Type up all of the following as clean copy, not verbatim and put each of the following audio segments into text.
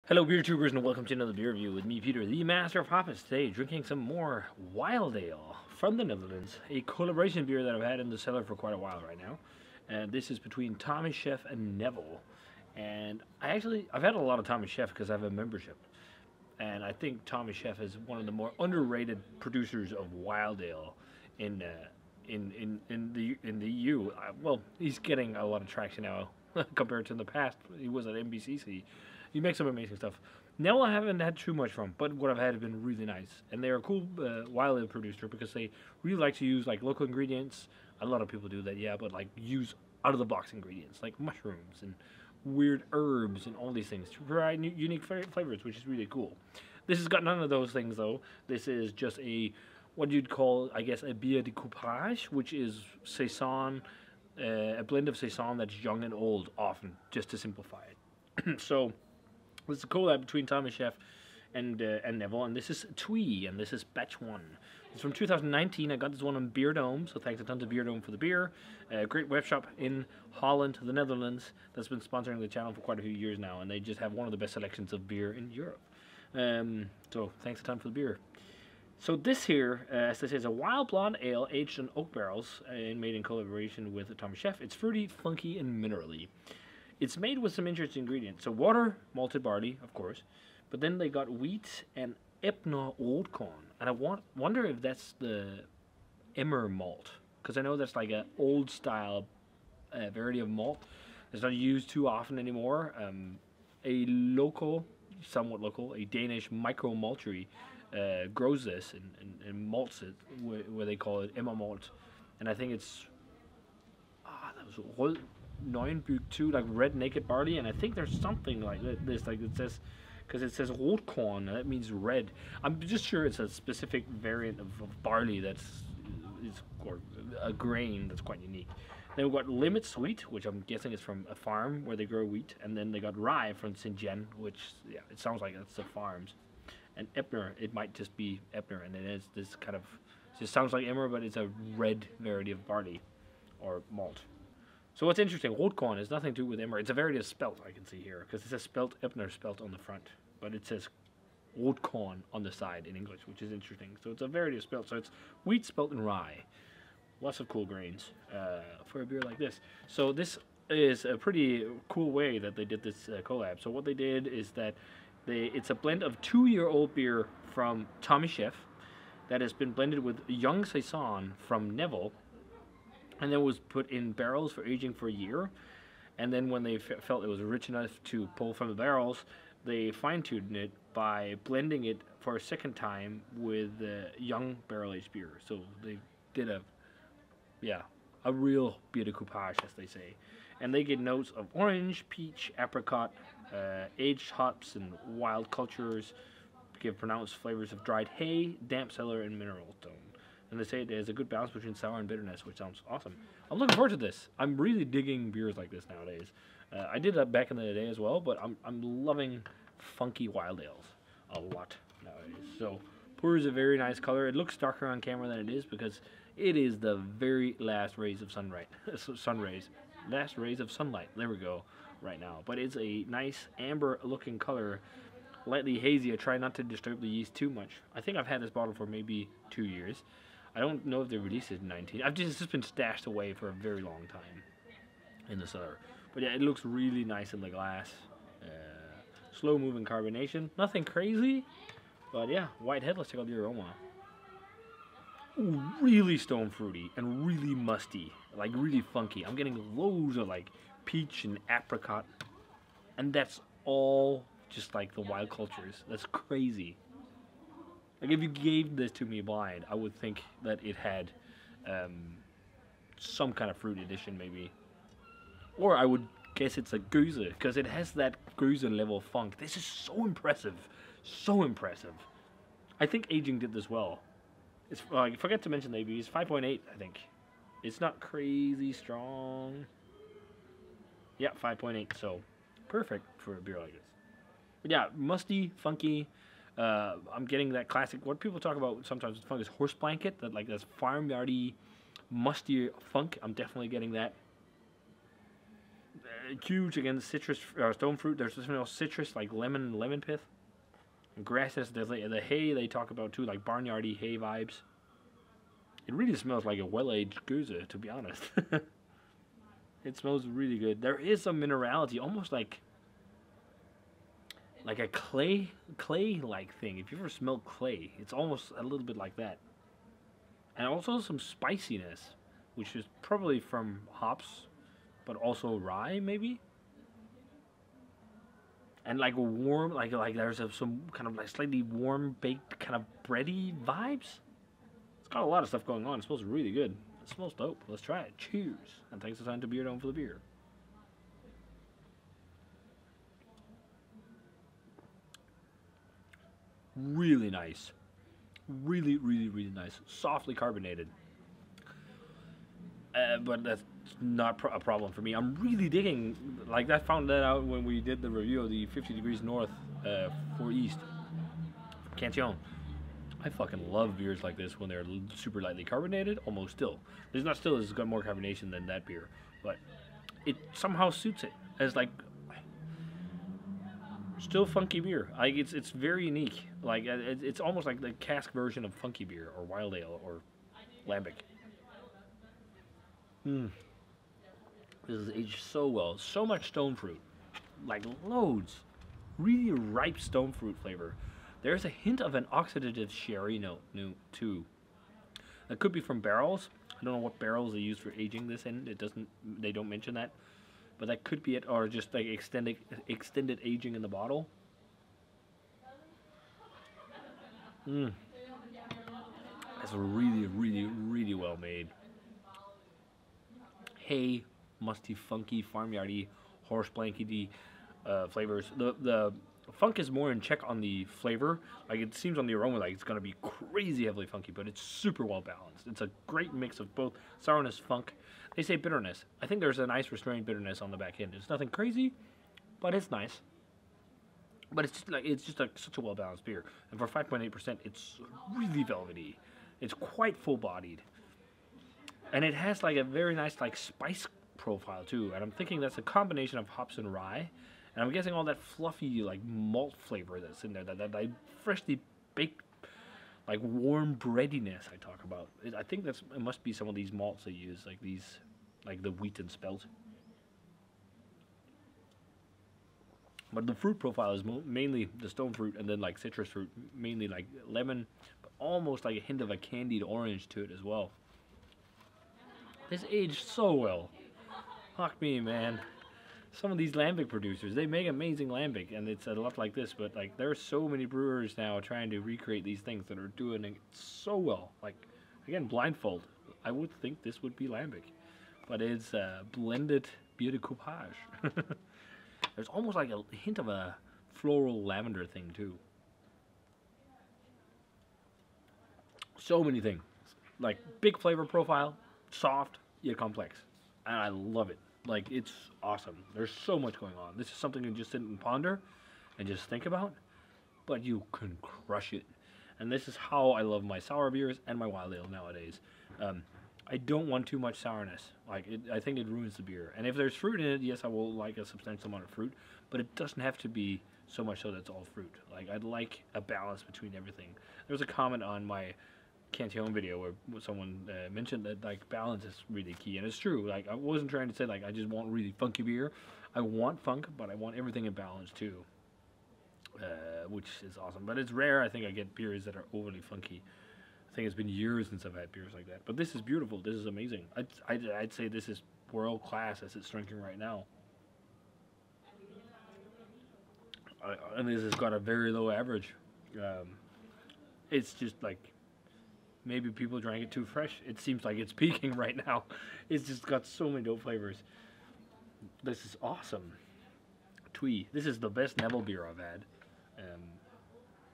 Hello beer tubers and welcome to another beer review with me, Peter, the master of hoppers. Today drinking some more Wild Ale from the Netherlands, a collaboration beer that I've had in the cellar for quite a while right now. And this is between Tommie Sjef and Nevel. And I've had a lot of Tommie Sjef because I have a membership. And I think Tommie Sjef is one of the more underrated producers of Wild Ale in the EU. Well, he's getting a lot of traction now compared to in the past. He was at MBCC. He makes some amazing stuff. Nevel I haven't had too much from, but what I've had has been really nice. And they're a cool wild ale producer because they really like to use like local ingredients. A lot of people do that, yeah, but like use out of the box ingredients like mushrooms and weird herbs and all these things to provide unique flavors, which is really cool. This has got none of those things though. This is just a what you'd call, I guess, a bière de coupage, which is saison, a blend of saison that's young and old, often, just to simplify it. So. This is a collab between Tommie Sjef and Nevel, and this is Twee, and this is batch 1. It's from 2019. I got this one on Beer Dome, so thanks a ton to Beer Dome for the beer. Great web shop in Holland, the Netherlands, that's been sponsoring the channel for quite a few years now, and they just have one of the best selections of beer in Europe. So thanks a ton for the beer. So this here, as they say, is a wild blonde ale aged in oak barrels and made in collaboration with Tommie Sjef. It's fruity, funky, and minerally. It's made with some interesting ingredients. So water, malted barley, of course, but then they got wheat and Ebner old corn. And I wonder if that's the Emmer malt, because I know that's like an old style variety of malt. It's not used too often anymore. A local, somewhat local, a Danish micro maltery grows this and malts it, where they call it Emmer malt. And I think it's that was Neuenbück too, like red naked barley, and I think there's something like this, like it says, because it says rotkorn, that means red. I'm just sure it's a specific variant of barley or a grain that's quite unique. Then we've got Limit Sweet, which I'm guessing is from a farm where they grow wheat, and then they got Rye from Saint-Jean, which, yeah, it sounds like it's the farms. And Ebner, it might just be Ebner, and it is this kind of, it just sounds like Emmer, but it's a red variety of barley or malt. So what's interesting, rotkorn has nothing to do with Emmer. It's a variety of spelt I can see here, because it says spelt Ebner spelt on the front, but it says rotkorn on the side in English, which is interesting. So it's a variety of spelt. So it's wheat, spelt, and rye. Lots of cool grains for a beer like this. So this is a pretty cool way that they did this collab. So what they did is that it's a blend of 2-year-old beer from Tommie Sjef that has been blended with young saison from Nevel, and then was put in barrels for aging for a year. And then when they felt it was rich enough to pull from the barrels, they fine-tuned it by blending it for a second time with young barrel-aged beer. So they did a real bière de coupage, as they say. And they get notes of orange, peach, apricot, aged hops, and wild cultures. Give pronounced flavors of dried hay, damp cellar, and mineral tone. And they say there's a good balance between sour and bitterness, which sounds awesome. I'm looking forward to this. I'm really digging beers like this nowadays. I did that back in the day as well, but I'm loving funky wild ales a lot nowadays. So pure is a very nice color. It looks darker on camera than it is because it is the very last rays of last rays of sunlight. There we go, right now. But it's a nice amber-looking color, lightly hazy. I try not to disturb the yeast too much. I think I've had this bottle for maybe 2 years. I don't know if they released it in 19. It's just been stashed away for a very long time in the cellar. But yeah, it looks really nice in the glass. Slow moving carbonation. Nothing crazy. But yeah, white head. Let's check out the aroma. Ooh, really stone fruity and really musty. Like really funky. I'm getting loads of like peach and apricot. And that's all just like the wild cultures. That's crazy. Like if you gave this to me blind, I would think that it had some kind of fruit addition maybe. Or I would guess it's a Goose, because it has that Goose level funk. This is so impressive. So impressive. I think aging did this well. It's, I forget to mention the ABV. It's 5.8, I think. It's not crazy strong. Yeah, 5.8, so perfect for a beer like this. But yeah, musty, funky. I'm getting that classic, what people talk about sometimes with funk is horse blanket, that like this farmyardy, musty funk. I'm definitely getting that. huge again. Citrus, stone fruit. There's something else citrus like lemon pith. And grasses. There's the hay they talk about too, like barnyardy hay vibes. It really smells like a well-aged goose, to be honest. It smells really good. There is some minerality, almost like a clay-like thing. If you ever smelled clay, it's almost a little bit like that. And also some spiciness, which is probably from hops, but also rye, maybe. And like a warm, like there's some kind of like slightly warm baked kind of bready vibes. It's got a lot of stuff going on. It smells really good. It smells dope. Let's try it. Cheers. And thanks a ton to Beer Dome for the beer. Really nice. Really, really, really nice. Softly carbonated. But that's not a problem for me. I'm really digging, like I found that out when we did the review of the 50 Degrees North 4 East Cantillon. I fucking love beers like this when they're super lightly carbonated, almost still. There's not still, it's got more carbonation than that beer, but it somehow suits it as like still funky beer. Like it's very unique. Like it's almost like the cask version of funky beer or wild ale or lambic. This is aged so well. So much stone fruit, like loads, really ripe stone fruit flavor. There's a hint of an oxidative sherry note too. That could be from barrels. I don't know what barrels they use for aging this in. They don't mention that, but that could be it, or just like extended aging in the bottle. That's really, really, really well made. Hay, musty, funky, farmyardy, horse blankety flavors. The funk is more in check on the flavor. Like it seems on the aroma like it's gonna be crazy heavily funky, but it's super well balanced. It's a great mix of both sourness, funk. They say bitterness. I think there's a nice restrained bitterness on the back end. It's nothing crazy, but it's nice. But it's just like such a well balanced beer. And for 5.8%, it's really velvety. It's quite full-bodied. And it has like a very nice like spice profile too. And I'm thinking that's a combination of hops and rye. And I'm guessing all that fluffy like malt flavor that's in there, that like freshly baked, like warm breadiness I talk about. I think it must be some of these malts they use, like the wheat and spelt. But the fruit profile is mainly the stone fruit and then like citrus fruit, mainly like lemon, but almost like a hint of a candied orange to it as well. This aged so well. Fuck me, man. Some of these lambic producers, they make amazing lambic, and it's a lot like this, but like there are so many brewers now trying to recreate these things that are doing it so well. Like, again, blindfold. I would think this would be lambic, but it's blended bière de coupage. There's almost like a hint of a floral lavender thing too. So many things. Like big flavor profile, soft yet complex. And I love it. Like it's awesome. There's so much going on. This is something you just sit and ponder and just think about, but you can crush it. And this is how I love my sour beers and my wild ale nowadays. I don't want too much sourness. Like I think it ruins the beer. And if there's fruit in it, yes, I will like a substantial amount of fruit, but it doesn't have to be so much so that it's all fruit. Like I'd like a balance between everything. There was a comment on my Cantillon video where someone mentioned that like balance is really key, and it's true. Like I wasn't trying to say like I just want really funky beer. I want funk, but I want everything in balance too, which is awesome. But it's rare. I think I get beers that are overly funky. I think it's been years since I've had beers like that. But this is beautiful. This is amazing. I'd say this is world class as it's drinking right now. And this has got a very low average. It's just like maybe people drank it too fresh. It seems like it's peaking right now. It's just got so many dope flavors. This is awesome. Twee. This is the best Nevel beer I've had.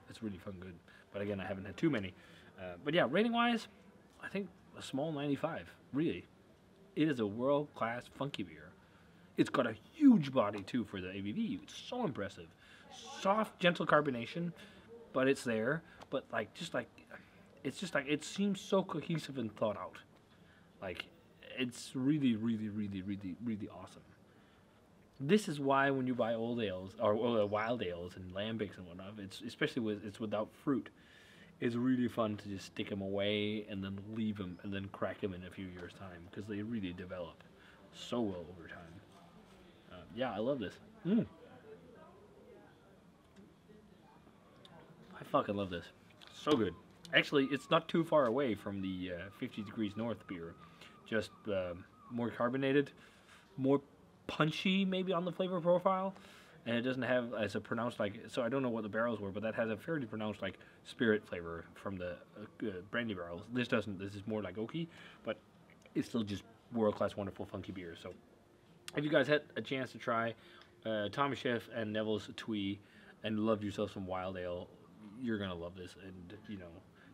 It's really fun good. But again, I haven't had too many. But yeah, rating-wise, I think a small 95. Really. It is a world-class funky beer. It's got a huge body, too, for the ABV. It's so impressive. Soft, gentle carbonation, but it's there. But, like, it's just like, it seems so cohesive and thought out. Like, it's really, really, really, really, really awesome. This is why when you buy old ales or wild ales and lambics and whatnot, it's especially it's without fruit. It's really fun to just stick them away and then leave them and then crack them in a few years' time because they really develop so well over time. Yeah, I love this. I fucking love this. So good. Actually, it's not too far away from the 50 Degrees North beer. Just more carbonated, more punchy maybe on the flavor profile. And it doesn't have as a pronounced like, so I don't know what the barrels were, but that has a fairly pronounced like spirit flavor from the brandy barrels. This doesn't, this is more like oaky, but it's still just world-class, wonderful, funky beer. So if you guys had a chance to try Tommie Sjef and Nevel's Twee and loved yourself some wild ale, you're going to love this. And, you know,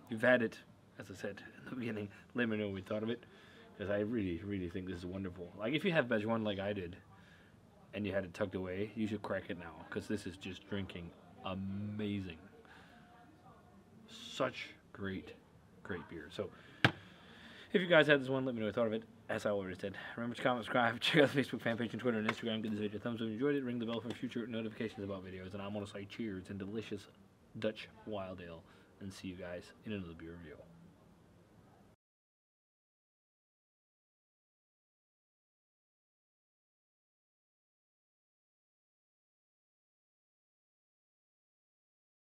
if you've had it, as I said in the beginning, let me know what you thought of it. Because I really, really think this is wonderful. Like, if you have Bejuan like I did, and you had it tucked away, you should crack it now. Because this is just drinking amazing. Such great, great beer. So, if you guys had this one, let me know what you thought of it. As I already said, remember to comment, subscribe, check out the Facebook fan page and Twitter and Instagram. Give this video a thumbs up if you enjoyed it. Ring the bell for future notifications about videos. And I'm going to say cheers and delicious Dutch wild ale. And see you guys in another beer review.